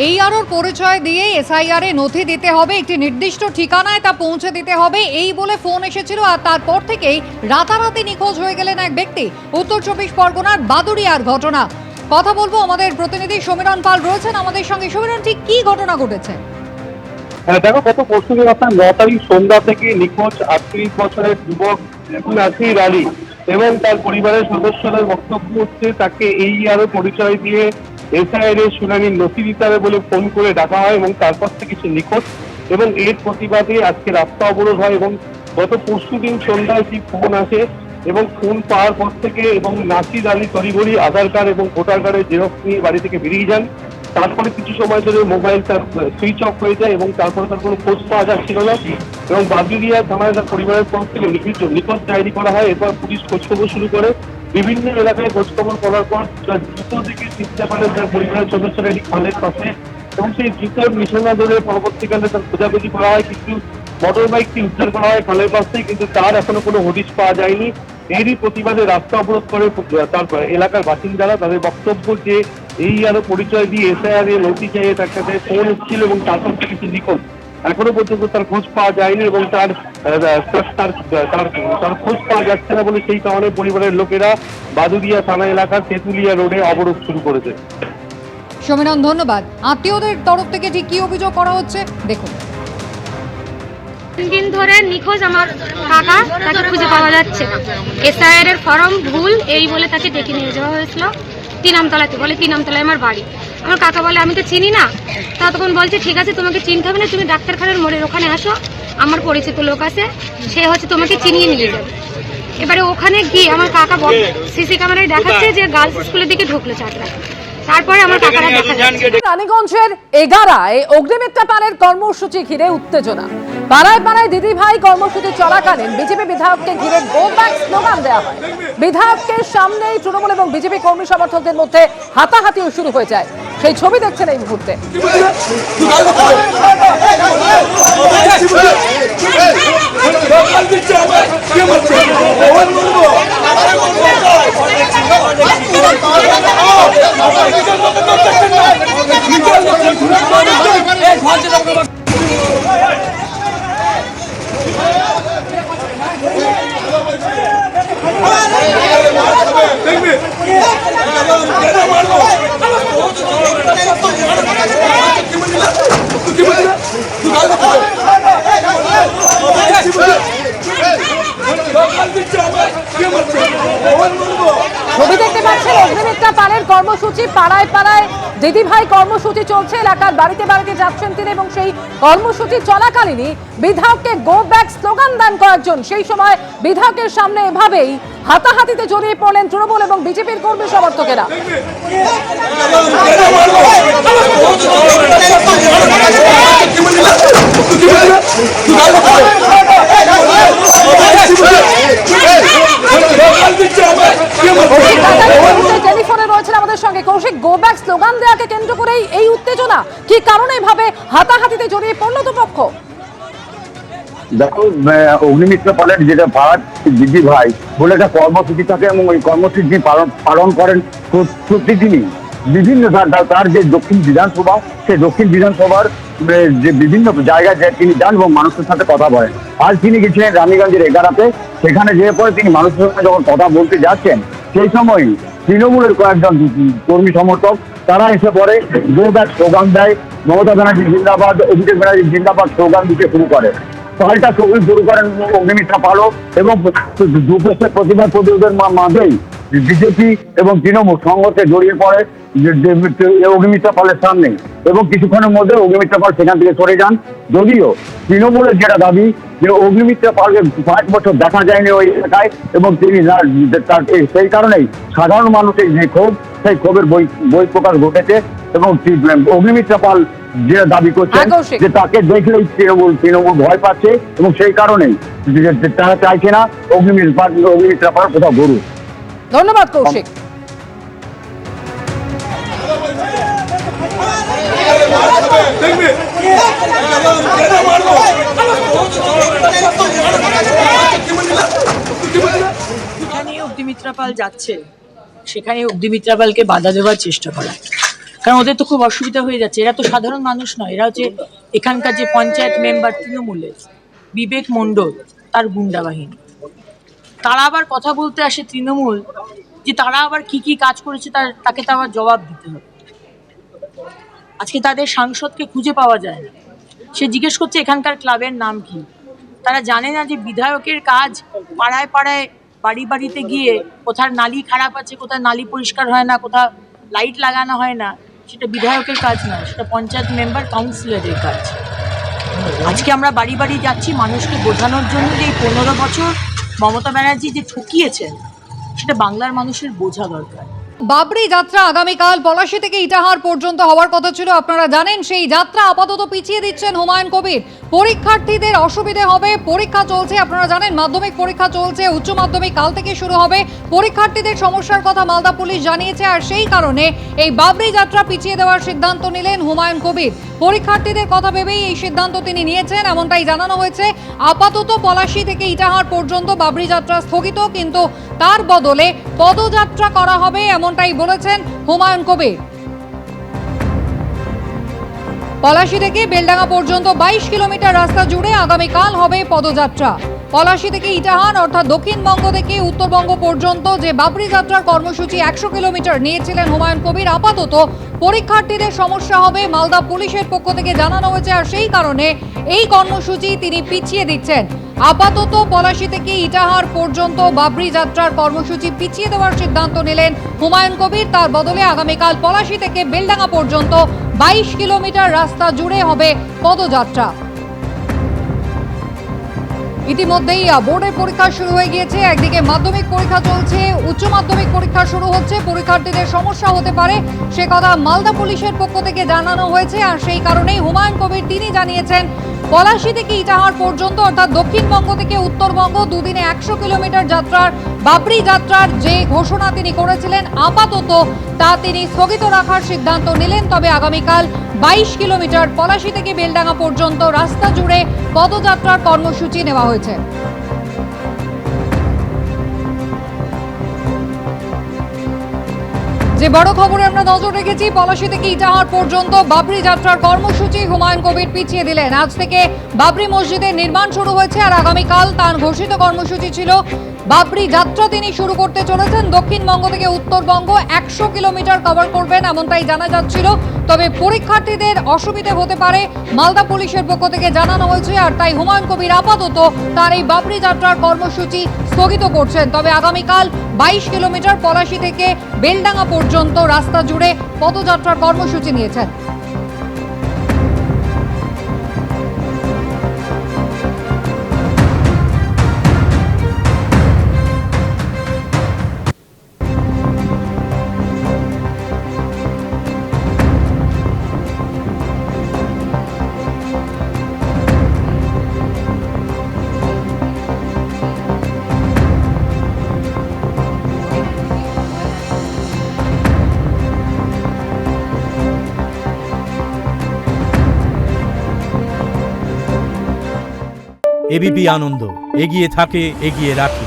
এই আরোর পরিচয় দিয়ে এসআইআর এ নথি দিতে হবে, একটি নির্দিষ্ট ঠিকানায় তা পৌঁছে দিতে হবে এই বলে ফোন এসেছিল। আর তারপর থেকেই রাতারাতি নিখোঁজ হয়ে গেলেন এক ব্যক্তি। উত্তর 24 পরগনার বাদুড়িয়ার ঘটনা। কথা বলবো, আমাদের প্রতিনিধি সমীরণ পাল রয়েছেন আমাদের সঙ্গে। সমীরণ, ঠিক কি ঘটনা ঘটেছে? দেখো, গত পরশুদিন আপনার 9 তারিখ সন্ধ্যা থেকে নিখোঁজ 38 বছরের যুবক নাসির আলী এবং তার পরিবারের সদস্যদের বক্তব্য হচ্ছে তাকে এই আরো পরিচয় দিয়ে এসআইআর এর শুনানির নথি দিতে হবে বলে ফোন করে ডাকা হয় এবং তারপর থেকে সে নিখোঁজ। এবং এর প্রতিবাদে আজকে রাস্তা অবরোধ হয় এবং গত পরশুদিন সন্ধ্যায় যে ফোন আসে এবং ফোন পাওয়ার পর থেকে এবং নাসির আলী তড়িঘড়ি আধার কার্ড এবং ভোটার কার্ডের জেরক্স নিয়ে বাড়ি থেকে বেরিয়ে যান। তারপরে কিছু সময় ধরে মোবাইল তার সুইচ অফ হয়ে যায় এবং তারপরে তার কোনো খোঁজ পাওয়া যাচ্ছিল না এবং বাদুড়িয়া থানায় তার পরিবারের পক্ষ থেকে নিখোঁজ ডায়েরি করা হয়। এরপর পুলিশ খোঁজখবর শুরু করে, বিভিন্ন এলাকায় খোঁজখবর করার পর জুতো থেকে চিনতে পারে তার পরিবারের সদস্যরা একটি খালের পাশে এবং সেই জুতোর নিশানা ধরে পরবর্তীকালে তার খোঁজাখুঁজি করা হয়। কিছু মোটর বাইকটি উদ্ধার করা হয় খালের পাশ থেকে, কিন্তু তার এখনো কোনো হদিশ পাওয়া যায়নি। এরই প্রতিবাদে রাস্তা অবরোধ করে তার এলাকার বাসিন্দারা। তাদের বক্তব্য যে এই আরো পরিচয় দিয়ে এসআইআর এর নথি চাইয়ে তার কাছে ফোন এসেছিল এবং তারপর থেকে সে নিখোঁজ। এখনো পর্যন্ত তার খোঁজ পাওয়া যায়নি এবং তার খোঁজ পাওয়া যাচ্ছে না বলে সেই কারণে পরিবারের লোকেরা বাদুড়িয়া থানা এলাকার তেঁতুলিয়া রোডে অবরোধ শুরু করেছে। সমীরণ, ধন্যবাদ। আত্মীয়দের তরফ থেকে ঠিক কি অভিযোগ করা হচ্ছে দেখুন। 3 দিন ধরে নিখোঁজ আমার কাকা, তাকে খুঁজে পাওয়া যাচ্ছে না। এসআইআর এর ফর্ম ভুল এই বলে তাকে ডেকে নিয়ে যাওয়া হয়েছিল তিনামতলাতে, বলে তিনামতলায় আমার বাড়ি। আমার কাকা বলে আমি তো চিনি না। তা তখন বলছে ঠিক আছে, তোমাকে চিনতে হবে না, তুমি ডাক্তারখানার মোড়ের ওখানে আসো, আমার পরিচিত লোক আছে, সে হচ্ছে তোমাকে চিনিয়ে নিয়ে যাবে। এবারে ওখানে গিয়ে আমার কাকা সিসি ক্যামেরায় দেখাচ্ছে যে গার্লস স্কুলের দিকে ঢুকলো ছাত্রা। তারপরে আমার কাকারা দেখা যাচ্ছে। রানীগঞ্জের এগারায় অগ্নিমিত্রা পালের কর্মসূচি ঘিরে উত্তেজনা। পাড়ায় পাড়ায় দিদি ভাই কর্মসূচি চলাকালীন বিজেপি বিধায়ককে ঘিরে গো ব্যাক স্লোগান দেওয়া হয়। বিধায়কের সামনেই তৃণমূল এবং বিজেপি কর্মী সমর্থকদের মধ্যে হাতাহাতিও শুরু হয়ে যায়। সেই ছবি দেখছেন এই মুহূর্তে। ছবি দেখতে পাচ্ছেন অগ্নিমিত্রা পালের কর্মসূচি। পাড়ায় পাড়ায় দিদি ভাই কর্মসূচি চলছে, এলাকার বাড়িতে বাড়িতে যাচ্ছেন তিনি এবং সেই কর্মসূচি চলাকালীনই বিধায়ককে গো ব্যাক স্লোগান দেন কয়েকজন। সেই সময় বিধায়কের সামনে এভাবেই হাতাহাতিতে জড়িয়ে পড়লেন তৃণমূল এবং বিজেপির কর্মী সমর্থকেরা। টেলিফোনে রয়েছেন আমাদের সঙ্গে কৌশিক। গো ব্যাক স্লোগান দেওয়াকে কেন্দ্র করেই এই উত্তেজনা, কি কারণে এভাবে হাতাহাতিতে জড়িয়ে পড়ল দুপক্ষ? দেখো, অগ্নিমিত্রা পালের যেটা ভাড়ার দিদি ভাই বলে একটা কর্মসূচি থাকে এবং ওই কর্মসূচি পালন করেন প্রতিদিনই বিভিন্ন তার যে দক্ষিণ বিধানসভা, সেই দক্ষিণ বিধানসভার যে বিভিন্ন জায়গায় তিনি যান এবং মানুষের সাথে কথা বলেন। আজ তিনি গেছিলেন রানীগঞ্জের এগারাতে। সেখানে যেয়ে পরে তিনি মানুষের সঙ্গে যখন কথা বলতে যাচ্ছেন, সেই সময় তৃণমূলের কয়েকজন কর্মী সমর্থক তারা এসে পরে গো ব্যাক স্লোগান দেয়। মমতা ব্যানার্জি জিন্দাবাদ, অভিষেক ব্যানার্জি জিন্দাবাদ স্লোগান দিতে শুরু করে। পাল্টা শুরু করেন অগ্নিমিত্রা পালও এবং দুপক্ষের প্রতিবাদ প্রতিরোধের মাঝেই বিজেপি এবং তৃণমূল সংঘর্ষে জড়িয়ে পড়ে অগ্নিমিত্রা পালের সামনে এবং কিছুক্ষণের মধ্যে অগ্নিমিত্রা পাল সেখান থেকে সরে যান। যদিও তৃণমূলের যেটা দাবি যে অগ্নিমিত্রা পালকে 5 বছর দেখা যায়নি ওই এলাকায় এবং তিনি সেই কারণেই সাধারণ মানুষের যে ক্ষোভ, সেই ক্ষোভের বই প্রকাশ ঘটেছে এবং অগ্নিমিত্রা পাল যেটা দাবি করছেন যে তাকে দেখলেই তৃণমূল ভয় পাচ্ছে এবং সেই কারণেই তারা চাইছে না অগ্নিমিত্রা পাল কোথাও গরু। ধন্যবাদ কৌশিক। অগ্নিমিত্রা পাল যাচ্ছে, সেখানে অগ্নিমিত্রা পালকে বাধা দেওয়ার চেষ্টা করা। কারণ ওদের তো খুব অসুবিধা হয়ে যাচ্ছে। এরা তো সাধারণ মানুষ নয়, এরা হচ্ছে এখানকার যে পঞ্চায়েত মেম্বার তৃণমূলের বিবেক মণ্ডল তার গুন্ডা বাহিনী। তারা আবার কথা বলতে আসে তৃণমূল যে তারা আবার কি কি কাজ করেছে তাকে তো আবার জবাব দিতে হবে। আজকে তাদের সাংসদকে খুঁজে পাওয়া যায় না। সে জিজ্ঞেস করছে এখানকার ক্লাবের নাম কি। তারা জানে না যে বিধায়কের কাজ পাড়ায় পাড়ায় বাড়ি বাড়িতে গিয়ে কোথার নালি খারাপ আছে, কোথায় নালি পরিষ্কার হয় না, কোথাও লাইট লাগানো হয় না, সেটা বিধায়কের কাজ নয়, সেটা পঞ্চায়েত মেম্বার কাউন্সিলরের কাজ। আজকে আমরা বাড়ি বাড়ি যাচ্ছি মানুষকে বোঝানোর জন্য যে এই 15 বছর মমতা ব্যানার্জি যে ঠকিয়েছেন সেটা বাংলার মানুষের বোঝা দরকার। বাবরি যাত্রা আগামীকাল পলাশী থেকে ইটাহার পর্যন্ত হওয়ার কথা ছিল, আপনারা জানেন। সেই যাত্রা আপাতত পিছিয়ে দিচ্ছেন হুমায়ুন কবির। পরীক্ষার্থীদের অসুবিধে হবে, পরীক্ষা চলছে, আপনারা জানেন মাধ্যমিক পরীক্ষা চলছে, উচ্চ মাধ্যমিক কাল থেকে শুরু হবে। পরীক্ষার্থীদের সমস্যার কথা মালদা পুলিশ জানিয়েছে, আর সেই কারণে এই বাবরি যাত্রা পিছিয়ে দেওয়ার সিদ্ধান্ত নিলেন হুমায়ুন কবির। পরীক্ষার্থীদের কথা ভেবেই এই সিদ্ধান্ত তিনি নিয়েছেন, এমনটাই জানানো হয়েছে। আপাতত পলাশী থেকে ইটাহার পর্যন্ত বাবরি যাত্রা স্থগিত, কিন্তু তার বদলে পদযাত্রা করা হবে, এমনটাই বলেছেন হুমায়ুন কবির। পলাশী থেকে বেলডাঙ্গা পর্যন্ত 22 কিলোমিটার রাস্তা জুড়ে আগামীকাল হবে পদযাত্রা। পলাশী থেকে ইটাহার অর্থাৎ দক্ষিণবঙ্গ থেকে উত্তরবঙ্গ পর্যন্ত যে বাবরি যাত্রার কর্মসূচি 100 কিলোমিটার নিয়েছিলেন হুমায়ুন কবির, আপাতত পরীক্ষার্থীদের সমস্যা হবে মালদা পুলিশের পক্ষ থেকে জানানো হয়েছে, আর সেই কারণে এই কর্মসূচি তিনি পিছিয়ে দিচ্ছেন। আপাতত পলাশী থেকে ইটাহার পর্যন্ত বাবরি যাত্রার কর্মসূচি পিছিয়ে দেওয়ার সিদ্ধান্ত নিলেন হুমায়ুন কবির। তার বদলে আগামীকাল পলাশী থেকে বেলডাঙ্গা পর্যন্ত 22 কিলোমিটার রাস্তা জুড়ে হবে পদযাত্রা। ইতিমধ্যেই বোর্ডের পরীক্ষা শুরু হয়ে গিয়েছে, একদিকে মাধ্যমিক পরীক্ষা চলছে, উচ্চ মাধ্যমিক পরীক্ষা শুরু হচ্ছে, পরীক্ষার্থীদের সমস্যা হতে পারে সে কথা মালদা পুলিশের পক্ষ থেকে জানানো হয়েছে, আর সেই কারণেই হুমায়ুন কবির তিনি জানিয়েছেন পলাশী থেকে ইটাহার পর্যন্ত অর্থাৎ দক্ষিণবঙ্গ থেকে উত্তরবঙ্গ দুদিনে 100 কিলোমিটার যাত্রার বাবরি যাত্রার যে ঘোষণা তিনি করেছিলেন আপাতত তা তিনি স্থগিত রাখার সিদ্ধান্ত নিলেন। তবে আগামীকাল 22 কিলোমিটার পলাশী থেকে বেলডাঙ্গা পর্যন্ত রাস্তা জুড়ে পদযাত্রার কর্মসূচি নেওয়া হয়েছে। যে বড় খবরে আমরা নজর রেখেছি, পলাশী থেকে ইটাহার পর্যন্ত বাবরি যাত্রার কর্মসূচি হুমায়ুন কবির পিছিয়ে দিলেন। আজ থেকে বাবরি মসজিদের নির্মাণ শুরু হয়েছে, আর আগামীকাল তার ঘোষিত কর্মসূচি ছিল বাবরি যাত্রা তিনি শুরু করতে চলেছেন। দক্ষিণবঙ্গ থেকে উত্তরবঙ্গ 100 কিলোমিটার কভার করবেন এমনটাই জানা যাচ্ছিল, তবে পরীক্ষার্থীদের অসুবিধে হতে পারে মালদা পুলিশের পক্ষ থেকে জানানো হয়েছে, আর তাই হুমায়ুন কবির আপাতত তার এই বাবরি যাত্রার কর্মসূচি স্থগিত করছেন। তবে আগামীকাল 22 কিলোমিটার পলাশী থেকে বেলডাঙ্গা পর্যন্ত রাস্তা জুড়ে পদযাত্রার কর্মসূচি নিয়েছেন। এবিপি আনন্দ, এগিয়ে থাকে, এগিয়ে রাখে।